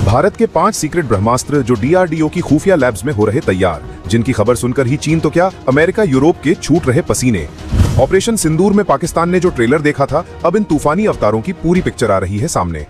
भारत के 5 सीक्रेट ब्रह्मास्त्र जो डीआरडीओ की खुफिया लैब्स में हो रहे तैयार, जिनकी खबर सुनकर ही चीन तो क्या, अमेरिका यूरोप के छूट रहे पसीने। ऑपरेशन सिंदूर में पाकिस्तान ने जो ट्रेलर देखा था, अब इन तूफानी अवतारों की पूरी पिक्चर आ रही है सामने।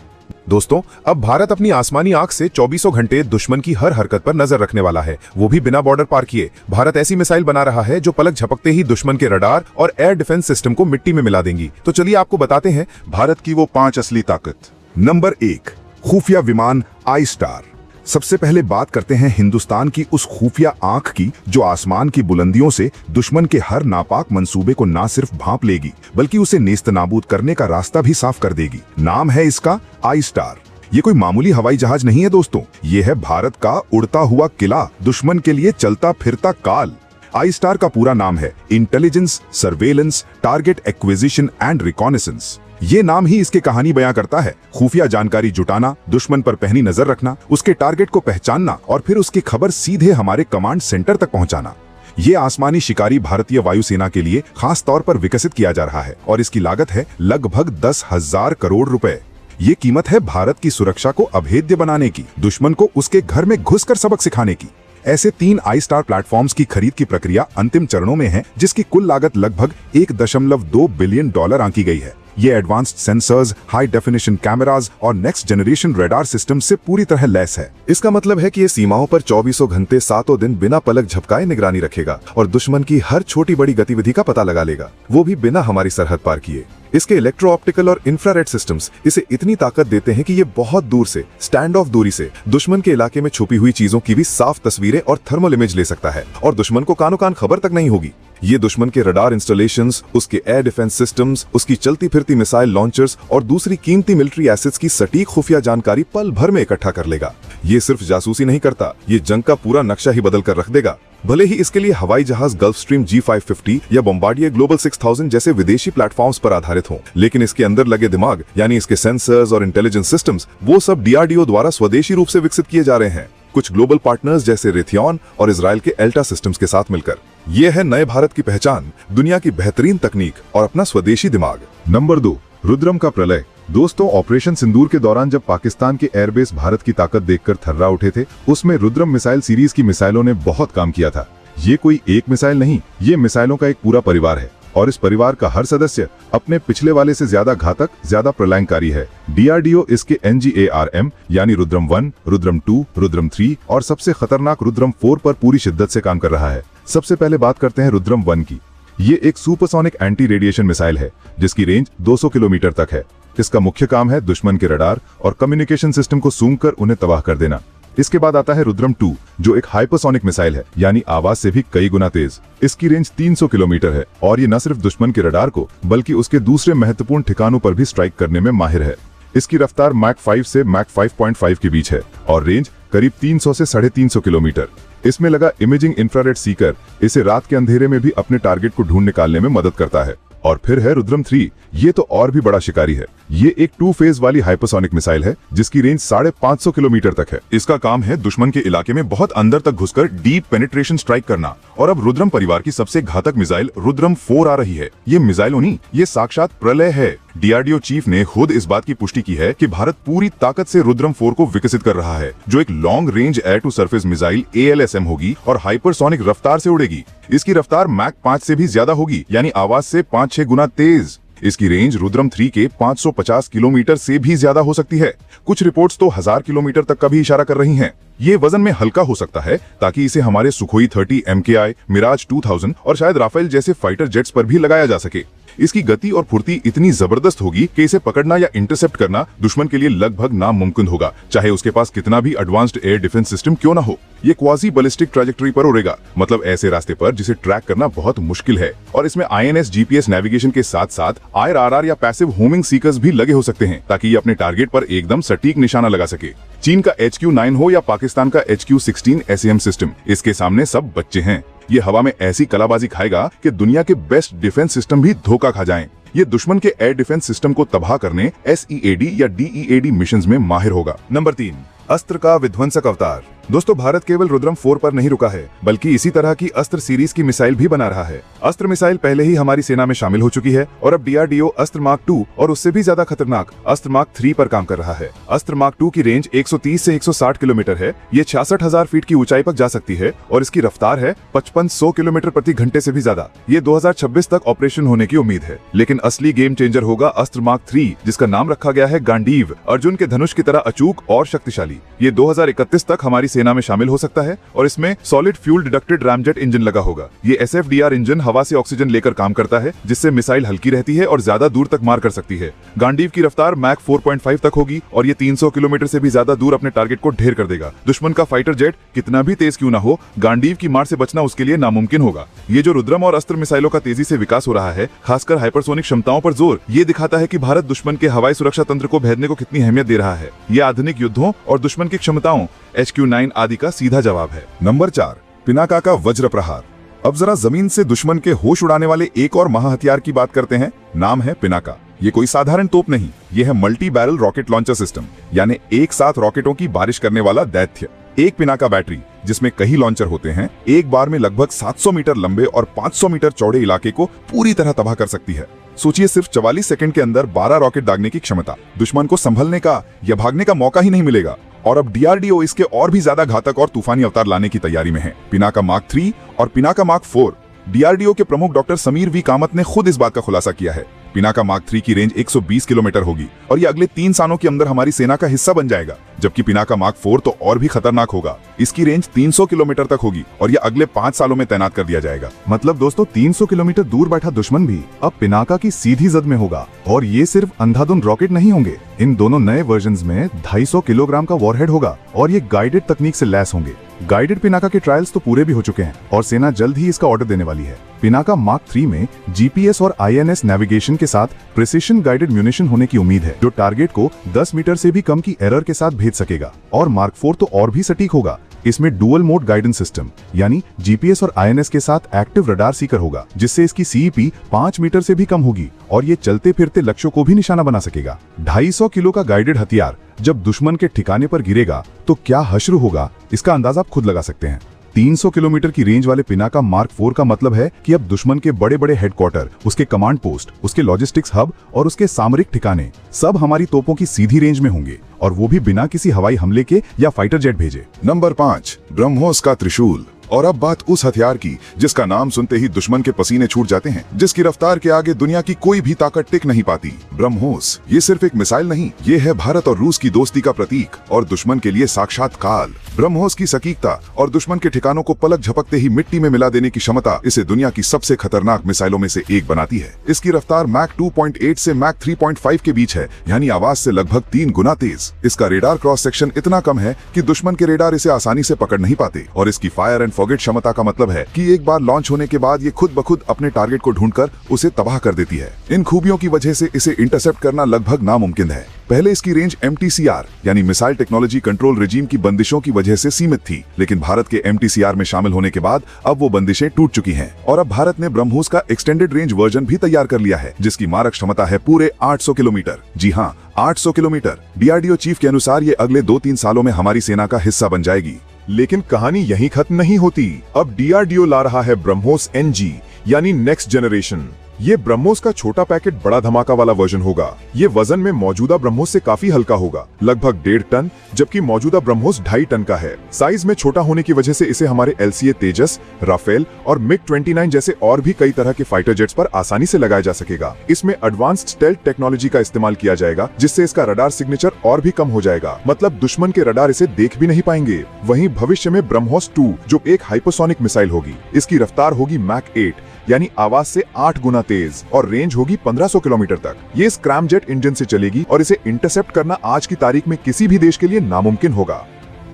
दोस्तों, अब भारत अपनी आसमानी आंख से 24 घंटे दुश्मन की हर हरकत पर नजर रखने वाला है, वो भी बिना बॉर्डर पार किए। भारत ऐसी मिसाइल बना रहा है जो पलक झपकते ही दुश्मन के रडार और एयर डिफेंस सिस्टम को मिट्टी में मिला देंगी। तो चलिए आपको बताते हैं भारत की वो 5 असली ताकत। नंबर 1, खुफिया विमान आई स्टार। सबसे पहले बात करते हैं हिंदुस्तान की उस खुफिया आंख की जो आसमान की बुलंदियों से दुश्मन के हर नापाक मंसूबे को ना सिर्फ भांप लेगी बल्कि उसे नेस्तनाबूद करने का रास्ता भी साफ कर देगी। नाम है इसका आई स्टार। ये कोई मामूली हवाई जहाज नहीं है दोस्तों, ये है भारत का उड़ता हुआ किला, दुश्मन के लिए चलता फिरता काल। आई स्टार का पूरा नाम है intelligence, surveillance, target acquisition and reconnaissance. ये नाम ही इसकी कहानी बयां करता है। खुफिया जानकारी जुटाना, दुश्मन पर पहनी नजर रखना, उसके टारगेट को पहचानना और फिर उसकी खबर सीधे हमारे कमांड सेंटर तक पहुंचाना। ये आसमानी शिकारी भारतीय वायुसेना के लिए खास तौर पर विकसित किया जा रहा है और इसकी लागत है लगभग 10,000 करोड़ रुपए। ये कीमत है भारत की सुरक्षा को अभेद्य बनाने की, दुश्मन को उसके घर में घुसकर सबक सिखाने की। ऐसे 3 आई स्टार प्लेटफॉर्म्स की खरीद की प्रक्रिया अंतिम चरणों में है, जिसकी कुल लागत लगभग $1.2 बिलियन आंकी गई है। ये advanced sensors, high definition cameras और नेक्स्ट जनरेशन रेडार सिस्टम से पूरी तरह लैस है। इसका मतलब है कि ये सीमाओं पर 24 घंटे 7 दिन बिना पलक झपकाए निगरानी रखेगा और दुश्मन की हर छोटी बड़ी गतिविधि का पता लगा लेगा, वो भी बिना हमारी सरहद पार किए। इसके इलेक्ट्रो ऑप्टिकल और इंफ्रारेड सिस्टम्स इसे इतनी ताकत देते हैं कि ये बहुत दूर से, स्टैंड ऑफ दूरी से दुश्मन के इलाके में छुपी हुई चीजों की भी साफ तस्वीरें और थर्मल इमेज ले सकता है और दुश्मन को कानो कान खबर तक नहीं होगी। ये दुश्मन के रडार इंस्टॉलेशंस, उसके एयर डिफेंस सिस्टम्स, उसकी चलती फिरती मिसाइल लॉन्चर्स और दूसरी कीमती मिलिट्री एसेट्स की सटीक खुफिया जानकारी पल भर में इकट्ठा कर लेगा। ये सिर्फ जासूसी नहीं करता, ये जंग का पूरा नक्शा ही बदल कर रख देगा। भले ही इसके लिए हवाई जहाज गल्फस्ट्रीम G550 या बॉम्बार्डियर ग्लोबल 6000 जैसे विदेशी प्लेटफॉर्म्स पर आधारित हों, लेकिन इसके अंदर लगे दिमाग यानी इसके सेंसर्स और इंटेलिजेंस सिस्टम्स, वो सब डीआरडीओ द्वारा स्वदेशी रूप से विकसित किए जा रहे हैं, कुछ ग्लोबल पार्टनर्स जैसे रेथियन और इजराइल के एल्टा सिस्टम्स के साथ मिलकर। ये है नए भारत की पहचान, दुनिया की बेहतरीन तकनीक और अपना स्वदेशी दिमाग। नंबर 2, रुद्रम का प्रलय। दोस्तों, ऑपरेशन सिंदूर के दौरान जब पाकिस्तान के एयरबेस भारत की ताकत देखकर थर्रा उठे थे, उसमें रुद्रम मिसाइल सीरीज की मिसाइलों ने बहुत काम किया था। ये कोई एक मिसाइल नहीं, ये मिसाइलों का एक पूरा परिवार है और इस परिवार का हर सदस्य अपने पिछले वाले से ज्यादा घातक, ज्यादा प्रलयंकारी है। डीआरडीओ इसके NGARM यानी रुद्रम 1, रुद्रम 2, रुद्रम 3 और सबसे खतरनाक रुद्रम 4 पर पूरी शिद्दत से काम कर रहा है। सबसे पहले बात करते हैं रुद्रम 1 की। ये एक सुपरसोनिक एंटी रेडिएशन मिसाइल है जिसकी रेंज 200 किलोमीटर तक है। इसका मुख्य काम है दुश्मन के रडार और कम्युनिकेशन सिस्टम को सूंघ कर उन्हें तबाह कर देना। इसके बाद आता है रुद्रम 2 जो एक हाइपरसोनिक मिसाइल है, यानी आवाज से भी कई गुना तेज। इसकी रेंज 300 किलोमीटर है और ये न सिर्फ दुश्मन के रडार को बल्कि उसके दूसरे महत्वपूर्ण ठिकानों पर भी स्ट्राइक करने में माहिर है। इसकी रफ्तार मैक 5 से मैक 5.5 के बीच है और रेंज करीब 300 से 350 किलोमीटर। इसमें लगा इमेजिंग इंफ्रारेड सीकर इसे रात के अंधेरे में भी अपने टारगेट को ढूंढ निकालने में मदद करता है। और फिर है रुद्रम 3, ये तो और भी बड़ा शिकारी है। ये एक 2 फेज वाली हाइपरसोनिक मिसाइल है जिसकी रेंज 550 किलोमीटर तक है। इसका काम है दुश्मन के इलाके में बहुत अंदर तक घुसकर डीप पेनिट्रेशन स्ट्राइक करना। और अब रुद्रम परिवार की सबसे घातक मिसाइल रुद्रम 4 आ रही है। ये मिसाइलों नहीं, ये साक्षात प्रलय है। डीआरडीओ चीफ ने खुद इस बात की पुष्टि की है कि भारत पूरी ताकत से रुद्रम 4 को विकसित कर रहा है, जो एक long range air to surface missile ALSM होगी और हाइपरसोनिक रफ्तार से उड़ेगी। इसकी रफ्तार मैक 5 से भी ज्यादा होगी, यानी आवाज से 5-6 गुना तेज। इसकी रेंज रुद्रम 3 के 550 किलोमीटर से भी ज्यादा हो सकती है। कुछ रिपोर्ट्स तो 1000 किलोमीटर तक का भी इशारा कर रही हैं। ये वजन में हल्का हो सकता है ताकि इसे हमारे सुखोई 30 MKI, मिराज 2000 और शायद राफेल जैसे फाइटर जेट्स पर भी लगाया जा सके। इसकी गति और फुर्ती इतनी जबरदस्त होगी कि इसे पकड़ना या इंटरसेप्ट करना दुश्मन के लिए लगभग नामुमकिन होगा, चाहे उसके पास कितना भी एडवांस्ड एयर डिफेंस सिस्टम क्यों ना हो। ये क्वाजी बैलिस्टिक ट्रैजेक्टरी पर उड़ेगा, मतलब ऐसे रास्ते पर जिसे ट्रैक करना बहुत मुश्किल है। और इसमें INS GPS नेविगेशन के साथ साथ IRR या पैसिव होमिंग सीकर्स भी लगे हो सकते हैं ताकि ये अपने टारगेट पर एकदम सटीक निशाना लगा सके। चीन का HQ-9 हो या पाकिस्तान का HQ-16 SAM सिस्टम, इसके सामने सब बच्चे हैं। ये हवा में ऐसी कलाबाजी खाएगा कि दुनिया के बेस्ट डिफेंस सिस्टम भी धोखा खा जाएं। ये दुश्मन के एयर डिफेंस सिस्टम को तबाह करने SEAD या DEAD मिशंस में माहिर होगा। नंबर 3, अस्त्र का विध्वंसक अवतार। दोस्तों, भारत केवल रुद्रम 4 पर नहीं रुका है, बल्कि इसी तरह की अस्त्र सीरीज की मिसाइल भी बना रहा है। अस्त्र मिसाइल पहले ही हमारी सेना में शामिल हो चुकी है और अब DRDO अस्त्र मार्क 2 और उससे भी ज्यादा खतरनाक अस्त्र मार्क 3 पर काम कर रहा है। अस्त्र मार्क 2 की रेंज 130 से 160 किलोमीटर है। ये 66,000 फीट की ऊंचाई पर जा सकती है और इसकी रफ्तार है 5500 किलोमीटर प्रति घंटे से भी ज्यादा। ये 2026 तक ऑपरेशन होने की उम्मीद है। लेकिन असली गेम चेंजर होगा अस्त्र मार्क 3, जिसका नाम रखा गया है गांडीव, अर्जुन के धनुष की तरह अचूक और शक्तिशाली। ये 2031 तक हमारी सेना में शामिल हो सकता है और इसमें solid fuel deducted ramjet engine लगा होगा। ये SFDR इंजन हवा से ऑक्सीजन लेकर काम करता है, जिससे मिसाइल हल्की रहती है और ज्यादा दूर तक मार कर सकती है। गांडीव की रफ्तार मैक 4.5 तक होगी और ये 300 किलोमीटर से भी ज्यादा दूर अपने टारगेट को ढेर कर देगा। दुश्मन का फाइटर जेट कितना भी तेज क्यों ना हो, गांडीव की मार से बचना उसके लिए नामुमकिन होगा। ये जो रुद्रम और अस्त्र मिसाइलों का तेजी से विकास हो रहा है, खासकर हाइपरसोनिक क्षमताओं पर जोर, ये दिखाता है कि भारत दुश्मन के हवाई सुरक्षा तंत्र को भेदने को कितनी अहमियत दे रहा है। ये आधुनिक युद्धों और दुश्मन की क्षमताओं HQ-9 आदि का सीधा जवाब है। नंबर 4, पिनाका का वज्र प्रहार। अब जरा जमीन से दुश्मन के होश उड़ाने वाले एक और महाहथियार की बात करते हैं। नाम है पिनाका। ये कोई साधारण तोप नहीं, ये है multi barrel rocket launcher system, यानी एक साथ रॉकेटों की बारिश करने वाला दैत्य। एक पिनाका बैटरी, जिसमें कई लॉन्चर होते हैं, एक बार में लगभग 700 मीटर लंबे और 500 मीटर चौड़े इलाके को पूरी तरह तबाह कर सकती है। सोचिए, सिर्फ 44 सेकंड के अंदर 12 रॉकेट दागने की क्षमता। दुश्मन को संभलने का या भागने का मौका ही नहीं मिलेगा। और अब DRDO इसके और भी ज्यादा घातक और तूफानी अवतार लाने की तैयारी में है। पिनाका मार्क 3 और पिनाका मार्क 4। DRDO के प्रमुख डॉक्टर समीर V कामत ने खुद इस बात का खुलासा किया है। पिनाका मार्क 3 की रेंज 120 किलोमीटर होगी और ये अगले 3 सालों के अंदर हमारी सेना का हिस्सा बन जाएगा, जबकि पिनाका मार्क 4 तो और भी खतरनाक होगा। इसकी रेंज 300 किलोमीटर तक होगी और ये अगले 5 सालों में तैनात कर दिया जाएगा। मतलब दोस्तों, 300 किलोमीटर दूर बैठा दुश्मन भी अब पिनाका की सीधी जद में होगा। और ये सिर्फ अंधाधुंध रॉकेट नहीं होंगे, इन दोनों नए वर्जन्स में 250 किलोग्राम का वॉरहेड होगा और ये गाइडेड तकनीक से लैस होंगे। गाइडेड पिनाका के ट्रायल्स तो पूरे भी हो चुके हैं और सेना जल्द ही इसका ऑर्डर देने वाली है। पिनाका मार्क 3 में GPS और INS नेविगेशन के साथ प्रिसिशन गाइडेड म्यूनिशन होने की उम्मीद है, जो टारगेट को 10 मीटर से भी कम की एरर के साथ भेज सकेगा। और मार्क 4 तो और भी सटीक होगा। इसमें डुअल मोड गाइडेंस सिस्टम, यानी GPS और INS के साथ एक्टिव रडार सीकर होगा, जिससे इसकी CEP 5 मीटर से भी कम होगी और ये चलते फिरते लक्ष्यों को भी निशाना बना सकेगा। 250 किलो का गाइडेड हथियार जब दुश्मन के ठिकाने पर गिरेगा तो क्या हश्र होगा, इसका अंदाजा आप खुद लगा सकते हैं। 300 किलोमीटर की रेंज वाले पिनाका मार्क 4 का मतलब है कि अब दुश्मन के बड़े बड़े हेडक्वार्टर, उसके कमांड पोस्ट, उसके लॉजिस्टिक्स हब और उसके सामरिक ठिकाने सब हमारी तोपों की सीधी रेंज में होंगे, और वो भी बिना किसी हवाई हमले के या फाइटर जेट भेजे। नंबर 5, ब्रह्मोस का त्रिशूल। और अब बात उस हथियार की जिसका नाम सुनते ही दुश्मन के पसीने छूट जाते हैं, जिसकी रफ्तार के आगे दुनिया की कोई भी ताकत टिक नहीं पाती। ब्रह्मोस ये सिर्फ एक मिसाइल नहीं, ये है भारत और रूस की दोस्ती का प्रतीक और दुश्मन के लिए साक्षात काल। ब्रह्मोस की सटीकता और दुश्मन के ठिकानों को पलक झपकते ही मिट्टी में मिला देने की क्षमता इसे दुनिया की सबसे खतरनाक मिसाइलों में से एक बनाती है। इसकी रफ्तार मैक 2.8 से मैक 3.5 के बीच है, यानी आवाज से लगभग 3 गुना तेज। इसका रेडार क्रॉस सेक्शन इतना कम है कि दुश्मन के रेडार इसे आसानी से पकड़ नहीं पाते, और इसकी फायर एंड फॉरगेट क्षमता का मतलब है कि एक बार लॉन्च होने के बाद ये खुद ब खुद अपने टारगेट को ढूंढकर उसे तबाह कर देती है। इन खूबियों की वजह से इसे इंटरसेप्ट करना लगभग नामुमकिन है। पहले इसकी रेंज MTCR यानी मिसाइल टेक्नोलॉजी कंट्रोल रेजिम की बंदिशों की वजह से सीमित थी, लेकिन भारत के MTCR में शामिल होने के बाद अब वो बंदिशें टूट चुकी हैं और अब भारत ने ब्रह्मोस का एक्सटेंडेड रेंज वर्जन भी तैयार कर लिया है, जिसकी मारक क्षमता है पूरे 800 किलोमीटर। जी हाँ, 800 किलोमीटर। DRDO चीफ के अनुसार ये अगले 2-3 सालों में हमारी सेना का हिस्सा बन जाएगी। लेकिन कहानी यहीं खत्म नहीं होती। अब DRDO ला रहा है ब्रह्मोस NG यानी नेक्स्ट जनरेशन। ये ब्रह्मोस का छोटा पैकेट बड़ा धमाका वाला वर्जन होगा। ये वजन में मौजूदा ब्रह्मोस से काफी हल्का होगा, लगभग 1.5 टन, जबकि मौजूदा ब्रह्मोस 2.5 टन का है। साइज में छोटा होने की वजह से इसे हमारे LCA तेजस, राफेल और MiG-29 जैसे और भी कई तरह के फाइटर जेट्स पर आसानी से लगाया जा सकेगा। इसमें एडवांस्ड स्टेल्थ टेक्नोलॉजी का इस्तेमाल किया जाएगा, जिससे इसका रडार सिग्नेचर और भी कम हो जाएगा, मतलब दुश्मन के रडार इसे देख भी नहीं पाएंगे। वहीं भविष्य में ब्रह्मोस 2 जो एक हाइपरसोनिक मिसाइल होगी, इसकी रफ्तार होगी मैक 8 यानी आवाज से 8 गुना तेज, और रेंज होगी 1500 किलोमीटर तक। ये स्क्रैमजेट इंजन से चलेगी और इसे इंटरसेप्ट करना आज की तारीख में किसी भी देश के लिए नामुमकिन होगा।